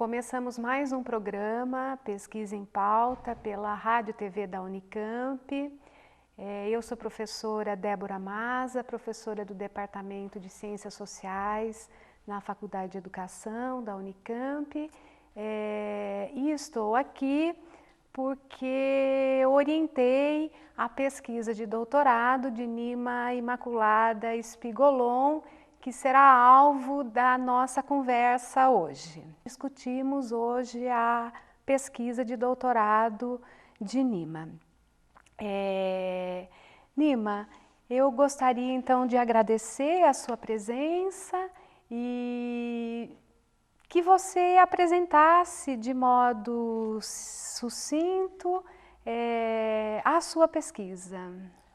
começamos mais um programa, Pesquisa em Pauta, pela Rádio TV da Unicamp. Eu sou professora Débora Maza, professora do Departamento de Ciências Sociais na Faculdade de Educação da Unicamp. E estou aqui porque orientei a pesquisa de doutorado de Nima Imaculada Spigolon, que será alvo da nossa conversa hoje. Discutimos hoje a pesquisa de doutorado de Nima. Nima, eu gostaria então de agradecer a sua presença e que você apresentasse de modo sucinto a sua pesquisa.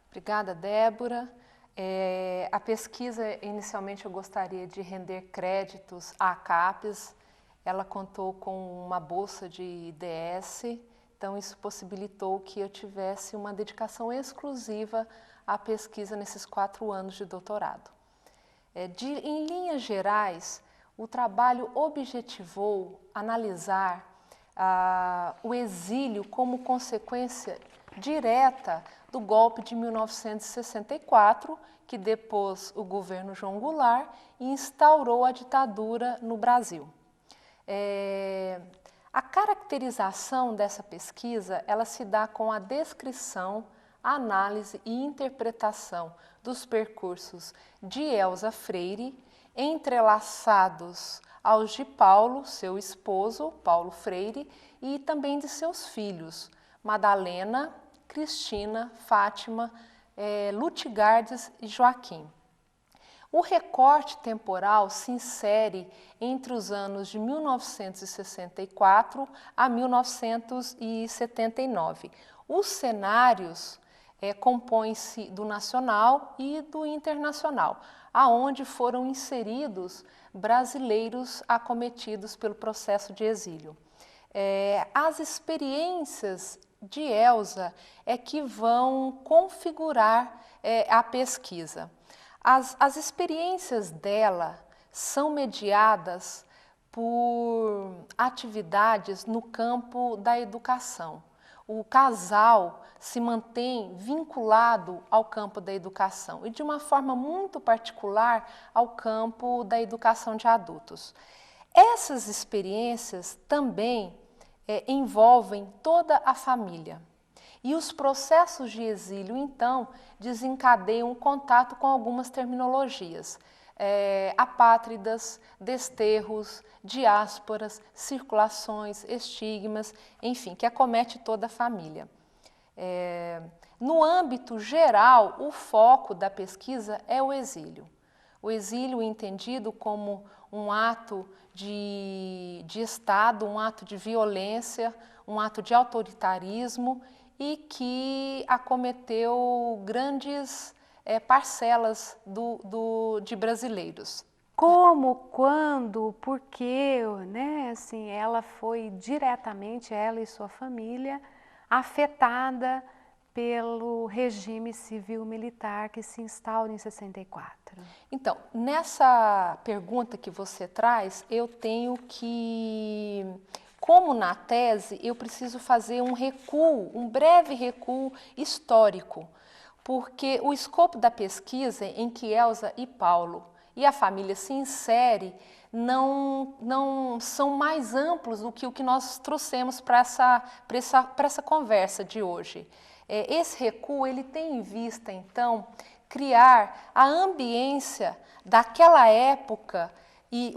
Obrigada, Débora. A pesquisa, inicialmente, eu gostaria de render créditos à CAPES. Ela contou com uma bolsa de IDS, então isso possibilitou que eu tivesse uma dedicação exclusiva à pesquisa nesses 4 anos de doutorado. Em linhas gerais, o trabalho objetivou analisar o exílio como consequência direta do golpe de 1964, que depôs o governo João Goulart e instaurou a ditadura no Brasil. A caracterização dessa pesquisa, ela se dá com a descrição, análise e interpretação dos percursos de Elza Freire, entrelaçados aos de Paulo, seu esposo, Paulo Freire, e também de seus filhos, Madalena, Cristina, Fátima, Lutigardes e Joaquim. O recorte temporal se insere entre os anos de 1964 a 1979. Os cenários compõem-se do nacional e do internacional, aonde foram inseridos brasileiros acometidos pelo processo de exílio. As experiências de Elza que vão configurar a pesquisa. As experiências dela são mediadas por atividades no campo da educação. O casal se mantém vinculado ao campo da educação e, de uma forma muito particular, ao campo da educação de adultos. Essas experiências também envolvem toda a família. E os processos de exílio, então, desencadeiam um contato com algumas terminologias. Apátridas, desterros, diásporas, circulações, estigmas, enfim, que acomete toda a família. No âmbito geral, o foco da pesquisa é o exílio. O exílio entendido como um ato de Estado, um ato de violência, um ato de autoritarismo e que acometeu grandes parcelas de brasileiros. Como, quando, por quê, né? Assim, ela foi diretamente, ela e sua família, afetada pelo regime civil-militar que se instaura em 64. Então, nessa pergunta que você traz, eu tenho que, como na tese, eu preciso fazer um recuo, um breve recuo histórico, porque o escopo da pesquisa em que Elza e Paulo e a família se insere não são mais amplos do que o que nós trouxemos para essa conversa de hoje. Esse recuo ele tem em vista, então, criar a ambiência daquela época e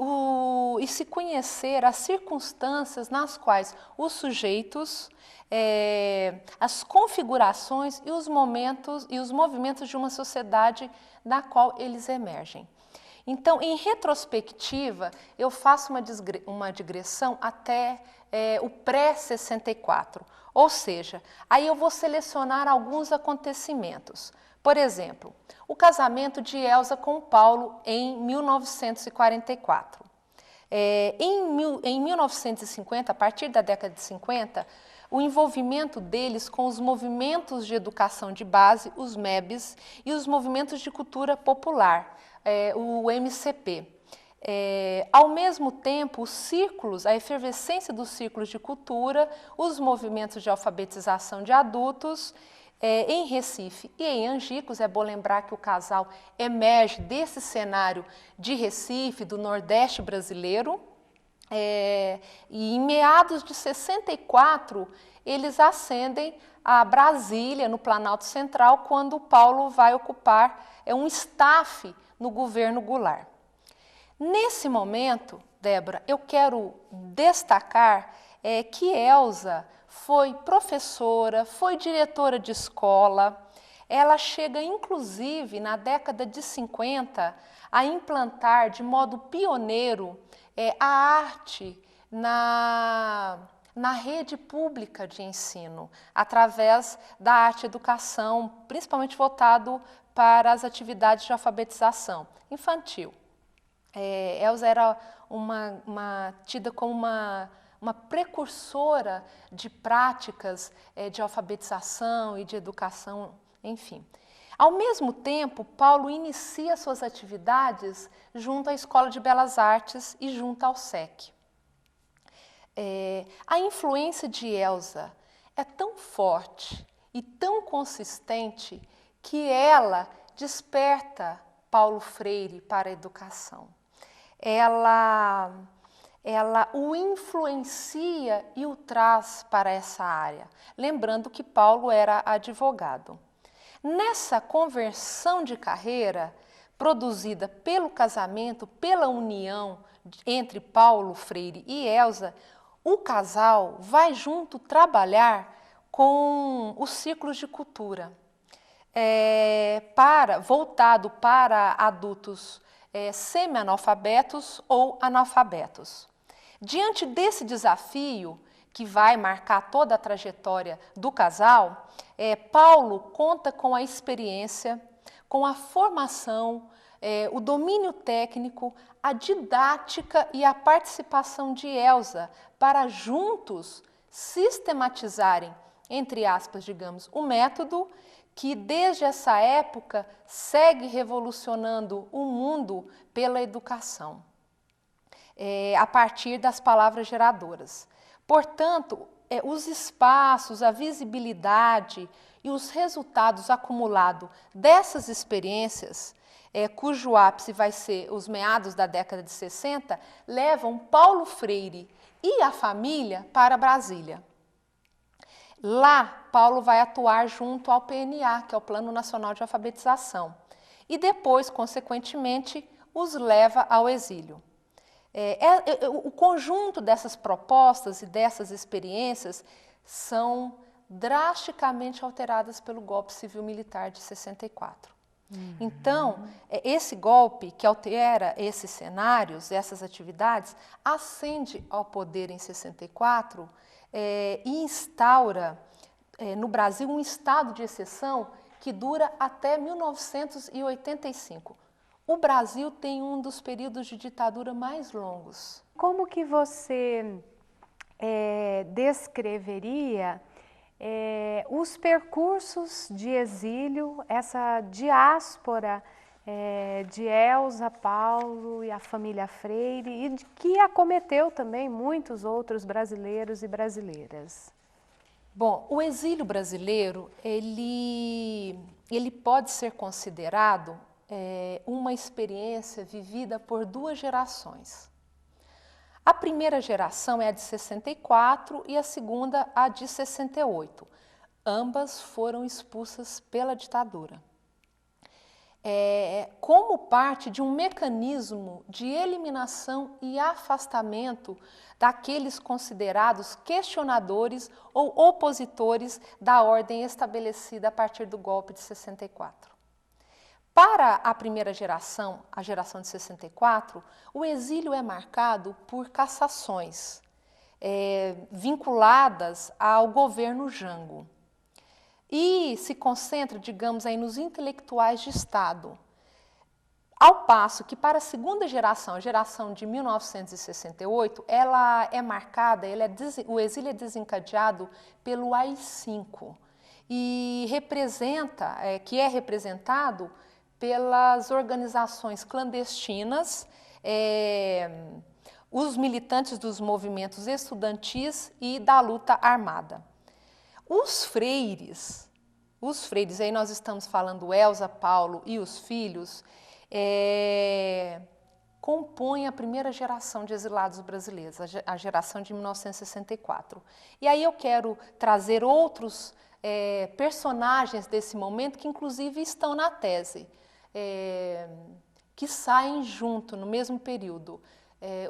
se conhecer as circunstâncias nas quais os sujeitos, as configurações e os momentos e os movimentos de uma sociedade na qual eles emergem. Então, em retrospectiva, eu faço uma digressão até o pré-64, ou seja, aí eu vou selecionar alguns acontecimentos. Por exemplo, o casamento de Elza com Paulo em 1944. Em 1950, a partir da década de 50, o envolvimento deles com os movimentos de educação de base, os MEBs, e os movimentos de cultura popular, o MCP. Ao mesmo tempo, os círculos, a efervescência dos círculos de cultura, os movimentos de alfabetização de adultos, em Recife e em Angicos. É bom lembrar que o casal emerge desse cenário de Recife, do Nordeste brasileiro, e em meados de 64, eles ascendem a Brasília, no Planalto Central, quando Paulo vai ocupar um staff no governo Goulart. Nesse momento, Débora, eu quero destacar que Elza foi professora, foi diretora de escola. Ela chega, inclusive, na década de 50, a implantar de modo pioneiro a arte na rede pública de ensino, através da arte-educação, principalmente voltado para as atividades de alfabetização infantil. Elza era tida como uma precursora de práticas de alfabetização e de educação, enfim. Ao mesmo tempo, Paulo inicia suas atividades junto à Escola de Belas Artes e junto ao SEC. A influência de Elza é tão forte e tão consistente que ela desperta Paulo Freire para a educação. Ela o influencia e o traz para essa área, lembrando que Paulo era advogado. Nessa conversão de carreira, produzida pelo casamento, pela união entre Paulo Freire e Elza, o casal vai junto trabalhar com os círculos de cultura, voltado para adultos semi-analfabetos ou analfabetos. Diante desse desafio, que vai marcar toda a trajetória do casal, Paulo conta com a experiência, com a formação, o domínio técnico, a didática e a participação de Elza para juntos sistematizarem, entre aspas, digamos, o método que desde essa época segue revolucionando o mundo pela educação, a partir das palavras geradoras. Portanto, os espaços, a visibilidade e os resultados acumulados dessas experiências, cujo ápice vai ser os meados da década de 60, levam Paulo Freire e a família para Brasília. Lá, Paulo vai atuar junto ao PNA, que é o Plano Nacional de Alfabetização, e depois, consequentemente, os leva ao exílio. O conjunto dessas propostas e dessas experiências são drasticamente alteradas pelo golpe civil-militar de 64. Então, esse golpe que altera esses cenários, essas atividades, ascende ao poder em 64 e instaura no Brasil um estado de exceção que dura até 1985. O Brasil tem um dos períodos de ditadura mais longos. Como que você descreveria os percursos de exílio, essa diáspora de Elza, Paulo e a família Freire, e que acometeu também muitos outros brasileiros e brasileiras? Bom, o exílio brasileiro, ele pode ser considerado uma experiência vivida por duas gerações. A primeira geração é a de 64 e a segunda a de 68. Ambas foram expulsas pela ditadura. Como parte de um mecanismo de eliminação e afastamento daqueles considerados questionadores ou opositores da ordem estabelecida a partir do golpe de 64. Para a primeira geração, a geração de 64, o exílio é marcado por cassações vinculadas ao governo Jango. E se concentra, digamos, aí nos intelectuais de Estado. Ao passo que para a segunda geração, a geração de 1968, ela é marcada, o exílio é desencadeado pelo AI-5 e que é representado pelas organizações clandestinas os militantes dos movimentos estudantis e da luta armada. Os freires, aí nós estamos falando Elza, Paulo e os filhos, compõem a primeira geração de exilados brasileiros, a geração de 1964. E aí eu quero trazer outros personagens desse momento que inclusive estão na tese, que saem junto no mesmo período.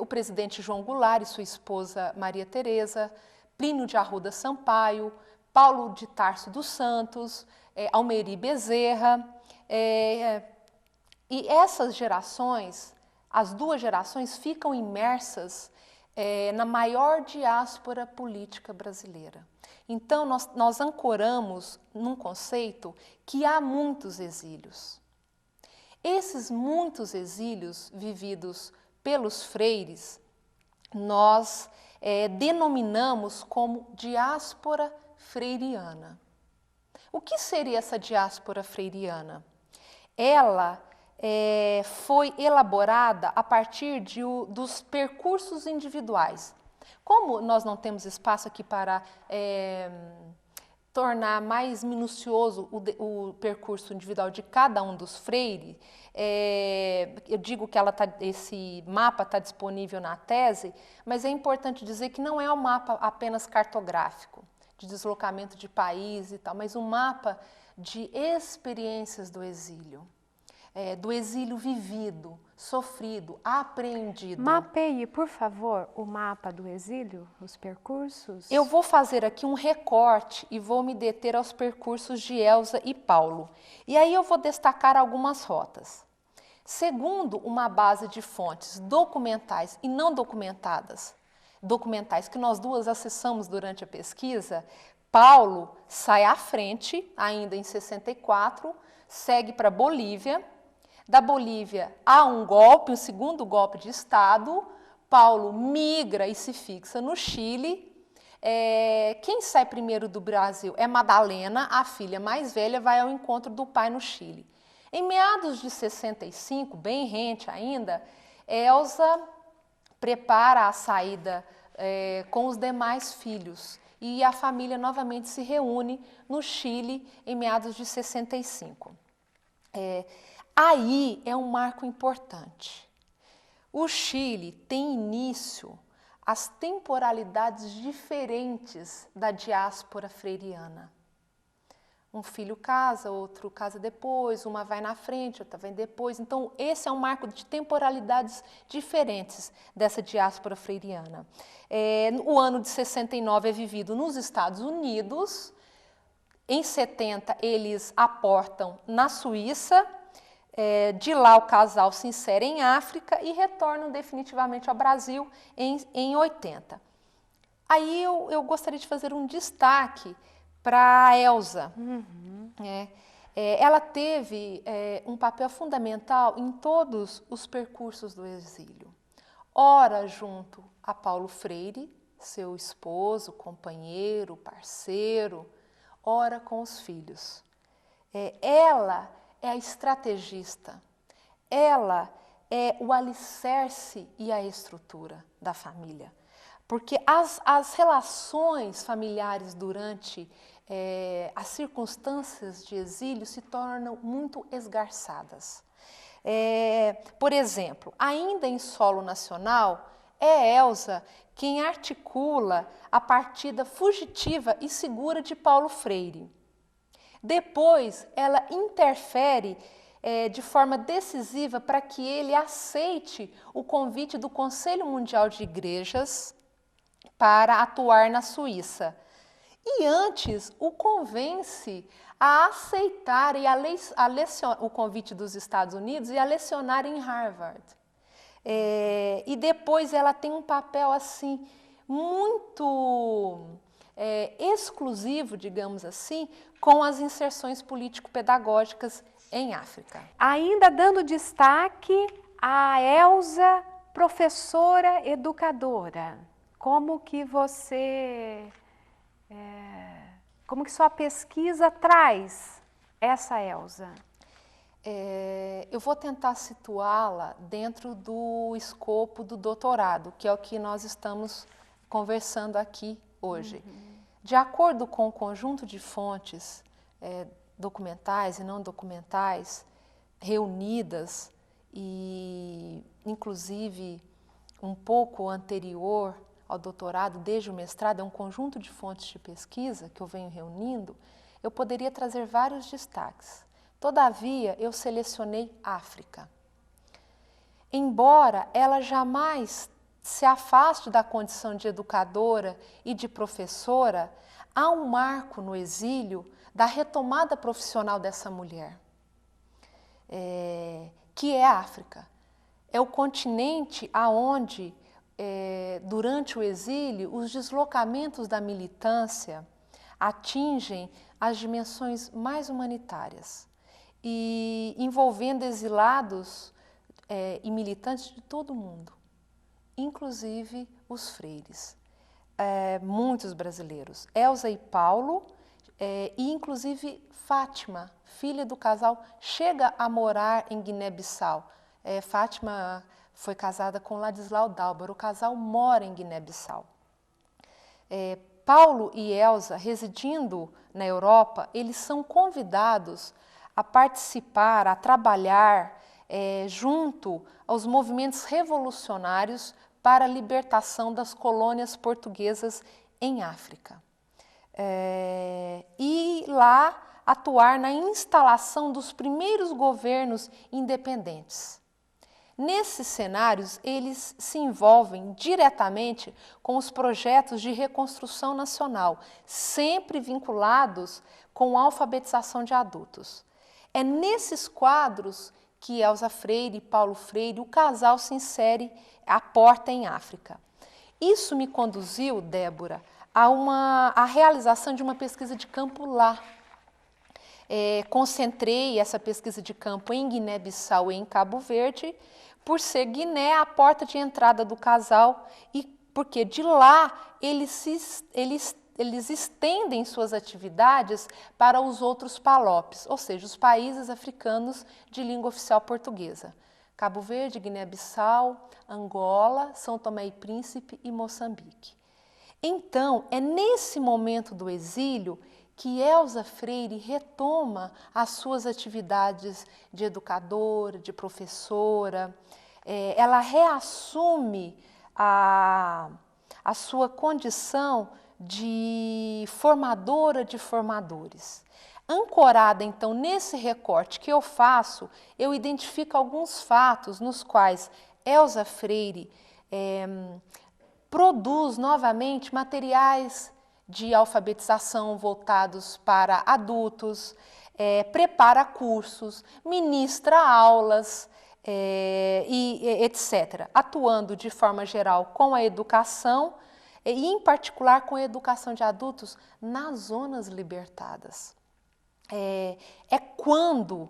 O presidente João Goulart e sua esposa Maria Tereza, Plínio de Arruda Sampaio, Paulo de Tarso dos Santos, Almeri Bezerra. E essas gerações, as duas gerações, ficam imersas na maior diáspora política brasileira. Então, nós ancoramos num conceito que há muitos exílios. Esses muitos exílios vividos pelos freires, nós denominamos como diáspora freiriana. O que seria essa diáspora freiriana? Ela foi elaborada a partir dos percursos individuais. Como nós não temos espaço aqui para tornar mais minucioso o percurso individual de cada um dos freires, eu digo que esse mapa está disponível na tese, mas é importante dizer que não é um mapa apenas cartográfico, de deslocamento de país e tal, mas um mapa de experiências do exílio vivido, sofrido, apreendido. Mapeie, por favor, o mapa do exílio, os percursos. Eu vou fazer aqui um recorte e vou me deter aos percursos de Elza e Paulo. E aí eu vou destacar algumas rotas. Segundo uma base de fontes documentais e não documentadas, documentais que nós duas acessamos durante a pesquisa, Paulo sai à frente, ainda em 64, segue para Bolívia. Da Bolívia há um segundo golpe de Estado. Paulo migra e se fixa no Chile. Quem sai primeiro do Brasil é Madalena, a filha mais velha, vai ao encontro do pai no Chile. Em meados de 65, bem rente ainda, Elza prepara a saída com os demais filhos e a família novamente se reúne no Chile em meados de 65. Aí é um marco importante. O Chile tem início as temporalidades diferentes da diáspora freiriana. Um filho casa, outro casa depois, uma vai na frente, outra vem depois. Então, esse é um marco de temporalidades diferentes dessa diáspora freiriana. O ano de 69 é vivido nos Estados Unidos. Em 70, eles aportam na Suíça. De lá o casal se insere em África e retornam definitivamente ao Brasil em 80. Aí eu gostaria de fazer um destaque para a Elza. Ela teve um papel fundamental em todos os percursos do exílio. Ora junto a Paulo Freire, seu esposo, companheiro, parceiro, ora com os filhos. Ela é a estrategista, ela é o alicerce e a estrutura da família. Porque as relações familiares durante as circunstâncias de exílio se tornam muito esgarçadas. Por exemplo, ainda em solo nacional, é Elza quem articula a partida fugitiva e segura de Paulo Freire. Depois, ela interfere de forma decisiva para que ele aceite o convite do Conselho Mundial de Igrejas para atuar na Suíça. E antes, o convence a aceitar o convite dos Estados Unidos e a lecionar em Harvard. E depois ela tem um papel assim muito exclusivo, digamos assim, com as inserções político-pedagógicas em África. Ainda dando destaque a Elza, professora educadora. Como que como que sua pesquisa traz essa Elza? Eu vou tentar situá-la dentro do escopo do doutorado, que é o que nós estamos conversando aqui hoje. De acordo com o conjunto de fontes documentais e não documentais reunidas e, inclusive, um pouco anterior ao doutorado, desde o mestrado, é um conjunto de fontes de pesquisa que eu venho reunindo, eu poderia trazer vários destaques. Todavia, eu selecionei África. Embora ela jamais se afaste da condição de educadora e de professora, há um marco no exílio da retomada profissional dessa mulher, que é a África. É o continente aonde, durante o exílio, os deslocamentos da militância atingem as dimensões mais humanitárias e envolvendo exilados e militantes de todo o mundo, inclusive os freires, muitos brasileiros, Elza e Paulo, e inclusive Fátima, filha do casal, chega a morar em Guiné-Bissau. Fátima foi casada com Ladislau Dalbar, o casal mora em Guiné-Bissau. Paulo e Elza, residindo na Europa, eles são convidados a participar, a trabalhar junto aos movimentos revolucionários para a libertação das colônias portuguesas em África. E lá atuar na instalação dos primeiros governos independentes. Nesses cenários, eles se envolvem diretamente com os projetos de reconstrução nacional, sempre vinculados com a alfabetização de adultos. É nesses quadros que Elza Freire e Paulo Freire, o casal se insere à porta em África. Isso me conduziu, Débora, a realização de uma pesquisa de campo lá. Concentrei essa pesquisa de campo em Guiné-Bissau e em Cabo Verde, por ser Guiné a porta de entrada do casal e porque de lá eles estendem suas atividades para os outros PALOPs, ou seja, os países africanos de língua oficial portuguesa. Cabo Verde, Guiné-Bissau, Angola, São Tomé e Príncipe e Moçambique. Então, é nesse momento do exílio que Elza Freire retoma as suas atividades de educadora, de professora, ela reassume a sua condição de formadora de formadores. Ancorada, então, nesse recorte que eu faço, eu identifico alguns fatos nos quais Elza Freire produz novamente materiais de alfabetização voltados para adultos, prepara cursos, ministra aulas, e etc., atuando de forma geral com a educação e, em particular, com a educação de adultos nas zonas libertadas. Quando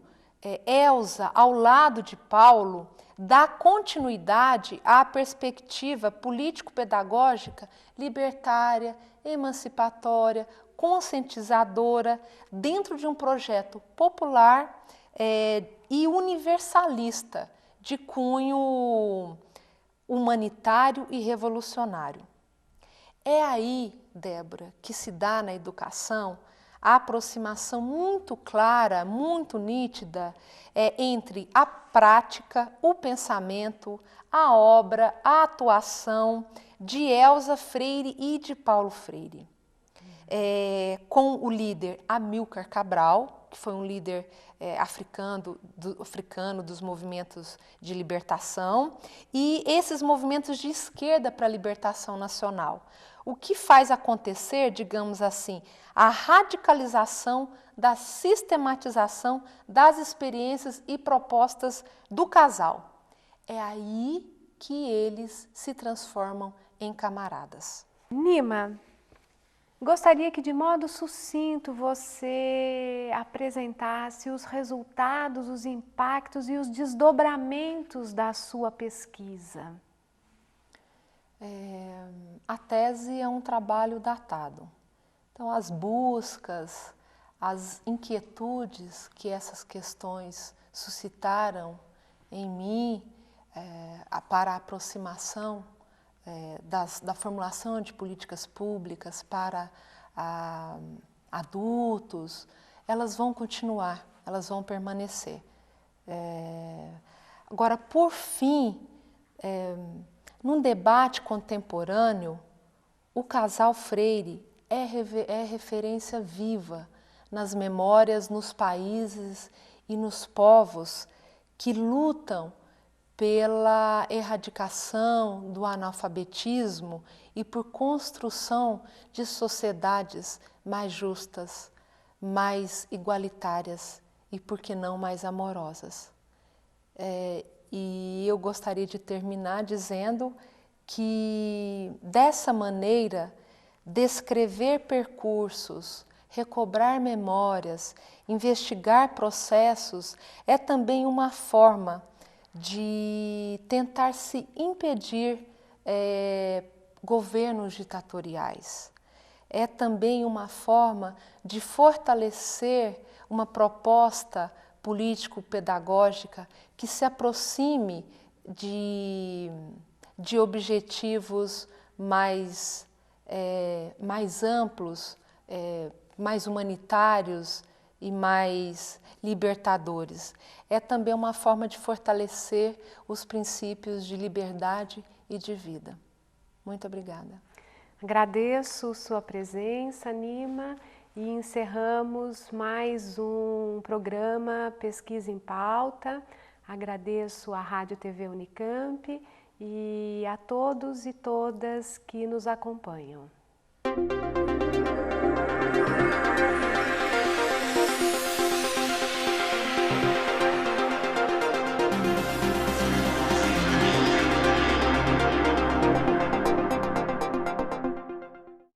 Elza, ao lado de Paulo, dá continuidade à perspectiva político-pedagógica libertária, emancipatória, conscientizadora, dentro de um projeto popular e universalista, de cunho humanitário e revolucionário. É aí, Débora, que se dá na educação a aproximação muito clara, muito nítida entre a prática, o pensamento, a obra, a atuação de Elza Freire e de Paulo Freire. Com o líder Amílcar Cabral, que foi um líder africano dos movimentos de libertação, e esses movimentos de esquerda para a libertação nacional. O que faz acontecer, digamos assim, a radicalização da sistematização das experiências e propostas do casal. É aí que eles se transformam em camaradas. Nima, gostaria que de modo sucinto você apresentasse os resultados, os impactos e os desdobramentos da sua pesquisa. A tese é um trabalho datado. Então, as buscas, as inquietudes que essas questões suscitaram em mim para a aproximação da formulação de políticas públicas para adultos, elas vão continuar, elas vão permanecer. Agora, por fim, num debate contemporâneo, o casal Freire é referência viva nas memórias, nos países e nos povos que lutam pela erradicação do analfabetismo e por construção de sociedades mais justas, mais igualitárias e, por que não, mais amorosas. E eu gostaria de terminar dizendo que, dessa maneira, descrever percursos, recobrar memórias, investigar processos é também uma forma de tentar se impedir governos ditatoriais. É também uma forma de fortalecer uma proposta político-pedagógica que se aproxime de objetivos mais amplos, mais humanitários e mais libertadores. É também uma forma de fortalecer os princípios de liberdade e de vida. Muito obrigada. Agradeço sua presença, Nima, e encerramos mais um programa Pesquisa em Pauta. Agradeço à Rádio TV Unicamp e a todos e todas que nos acompanham.